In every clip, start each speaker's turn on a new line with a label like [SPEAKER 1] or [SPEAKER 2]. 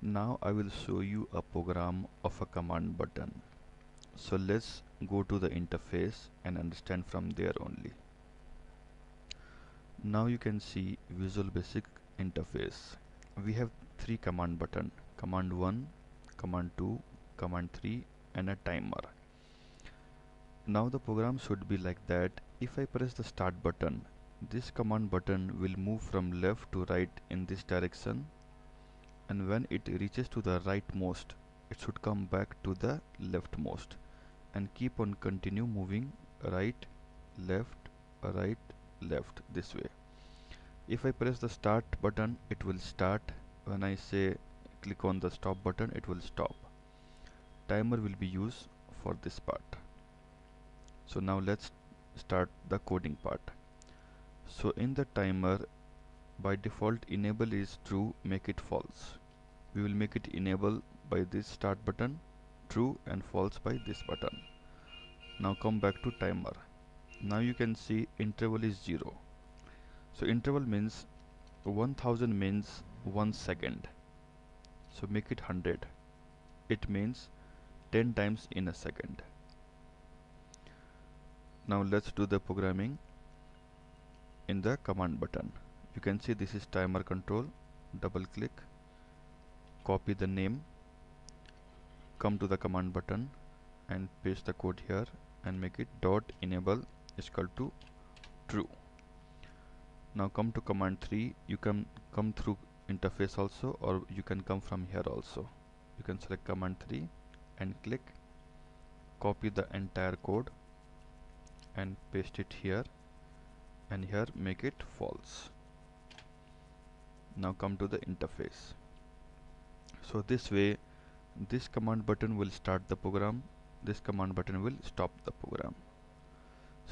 [SPEAKER 1] Now I will show you a program of a command button. So let's go to the interface and understand from there only. Now you can see Visual Basic interface. We have three command button: command 1, command 2, command 3 and a timer. Now the program should be like that. If I press the start button, this command button will move from left to right in this direction, and when it reaches to the rightmost, it should come back to the leftmost and keep on continue moving right, left, right, left this way. If I press the start button, it will start. When I say click on the stop button, it will stop. Timer will be used for this part. So now let's start the coding part. So in the timer, by default enable is true, make it false. We will make it enable by this start button, true, and false by this button. Now come back to timer. Now you can see interval is 0. So interval means 1000 means 1 second. So make it 100. It means 10 times in a second. Now let's do the programming in the command button. You can see this is timer control. Double click, copy the name, come to the command button and paste the code here and make it dot enable is equal to true. Now come to command 3. You can come through interface also, or you can come from here also. You can select command 3 and click, copy the entire code and paste it here, and here make it false. Now come to the interface. So this way this command button will start the program, this command button will stop the program.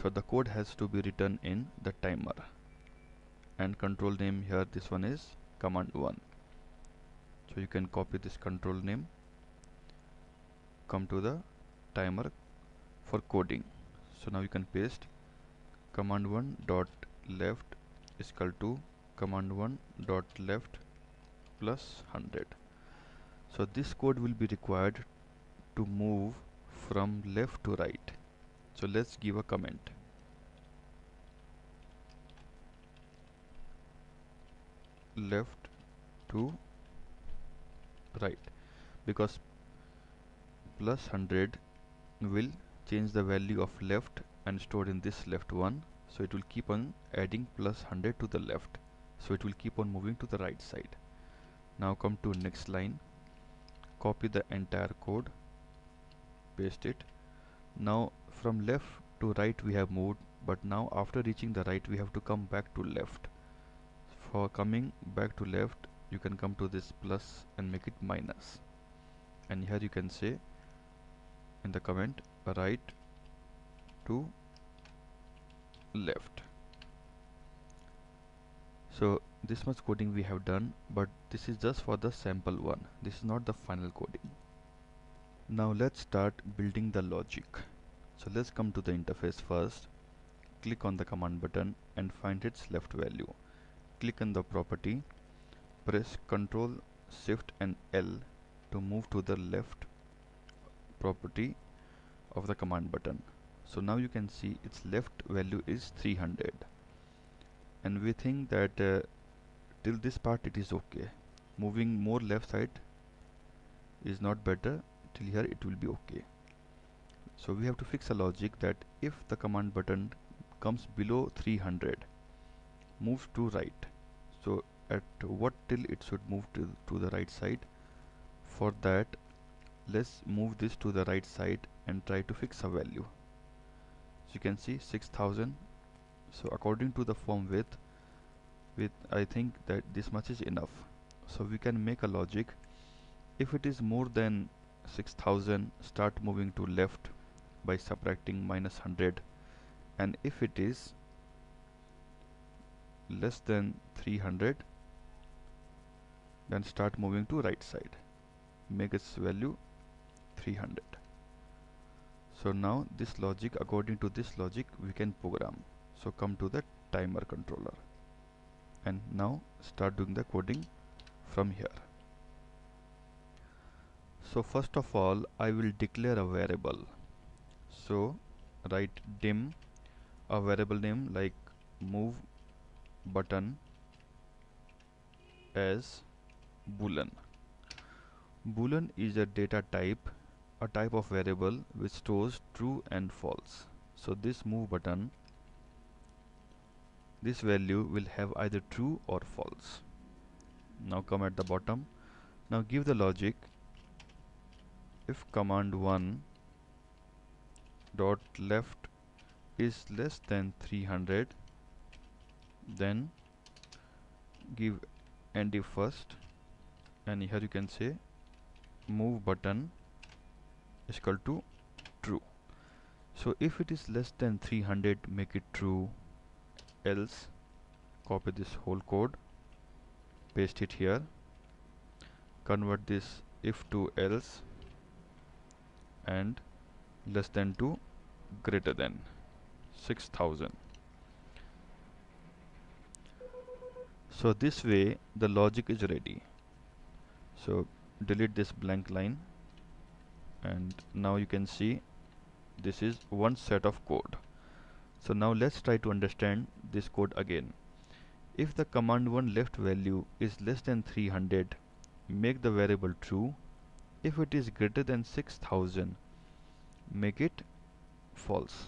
[SPEAKER 1] So the code has to be written in the timer, and control name here, this one is command 1. So you can copy this control name, come to the timer for coding. So now you can paste command 1 dot left is equal to command 1 dot left plus 100. So this code will be required to move from left to right. So let's give a comment. Left to right, because plus 100 will change the value of left and stored in this left one. So it will keep on adding plus 100 to the left. So it will keep on moving to the right side. Now come to next line, copy the entire code, paste it. Now from left to right we have moved, but now after reaching the right we have to come back to left. For coming back to left, you can come to this plus and make it minus, and here you can say in the comment right to left. So this much coding we have done, but this is just for the sample one. This is not the final coding. Now let's start building the logic. So let's come to the interface first. Click on the command button and find its left value. Click on the property, press Ctrl Shift and L to move to the left property of the command button. So now you can see its left value is 300, and we think that till this part it is okay. Moving more left side is not better. Till here it will be okay. So we have to fix a logic that if the command button comes below 300, moves to right. So at what till it should move to the right side? For that, let's move this to the right side and try to fix a value. So you can see 6000. So according to the form width, I think that this much is enough. So we can make a logic. If it is more than 6000, start moving to left by subtracting minus 100, and if it is less than 300, then start moving to right side, make its value 300. So now this logic, according to this logic we can program. So come to the timer controller and now start doing the coding from here. So first of all, I will declare a variable. So write dim a variable name like move button as boolean. Boolean is a data type, a type of variable which stores true and false. So this move button, this value will have either true or false. Now come at the bottom. Now give the logic. If command1 dot left is less than 300, then give end if first, and here you can say move button is equal to true. So if it is less than 300, make it true, else copy this whole code, paste it here, convert this if to else, and less than to greater than 6000. So this way the logic is ready. So delete this blank line, and now you can see this is one set of code. So now let's try to understand this code again. If the command1 left value is less than 300, make the variable true. If it is greater than 6000, make it false.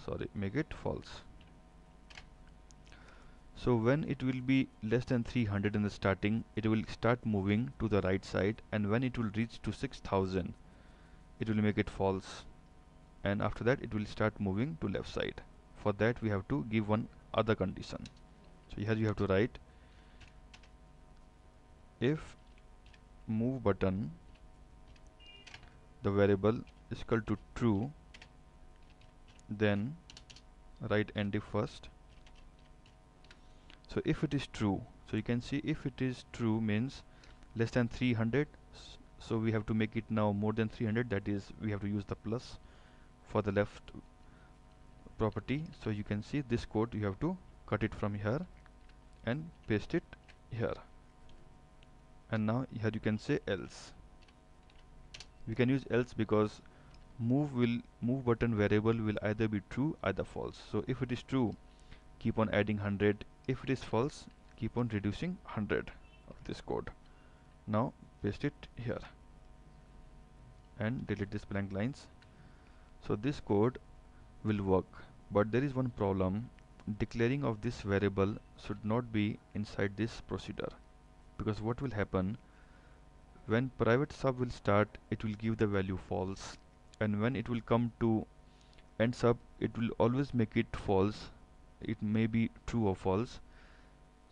[SPEAKER 1] So when it will be less than 300 in the starting, it will start moving to the right side, and when it will reach to 6000, it will make it false, and after that it will start moving to left side. For that we have to give one other condition. So here you have to write if move button, the variable is equal to true, then write end if first. So if it is true, so you can see if it is true means less than 300, so we have to make it now more than 300, that is we have to use the plus for the left property. So you can see this code, you have to cut it from here and paste it here, and now here you can say else. We can use else because move button variable will either be true either false. So if it is true, keep on adding 100. If it is false, keep on reducing 100 of this code. Now paste it here and delete this blank lines. So this code will work, but there is one problem. Declaring of this variable should not be inside this procedure, because what will happen, when private sub will start, it will give the value false, and when it will come to end sub, it will always make it false. It may be true or false.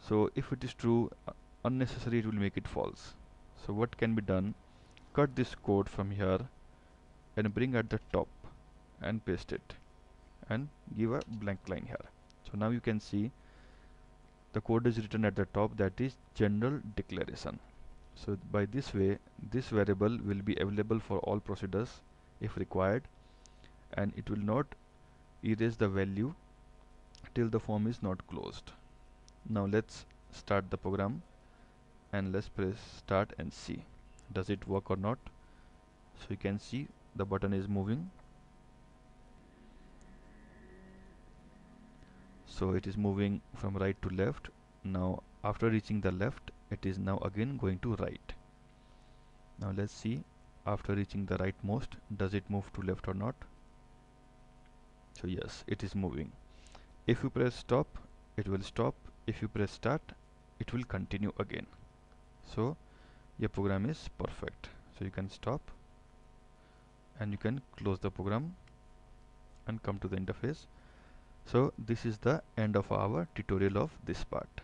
[SPEAKER 1] So if it is true, unnecessary it will make it false. So what can be done, cut this code from here and bring at the top and paste it and give a blank line here. So now you can see the code is written at the top, that is general declaration. So by this way, this variable will be available for all procedures if required, and it will not erase the value till the form is not closed. Now let's start the program, and let's press start and see does it work or not. So you can see the button is moving. So it is moving from right to left. Now after reaching the left, it is now again going to right. Now let's see, after reaching the rightmost, does it move to left or not. So yes, it is moving. If you press stop, it will stop. If you press start, it will continue again. So your program is perfect. So you can stop and you can close the program and come to the interface. So this is the end of our tutorial of this part.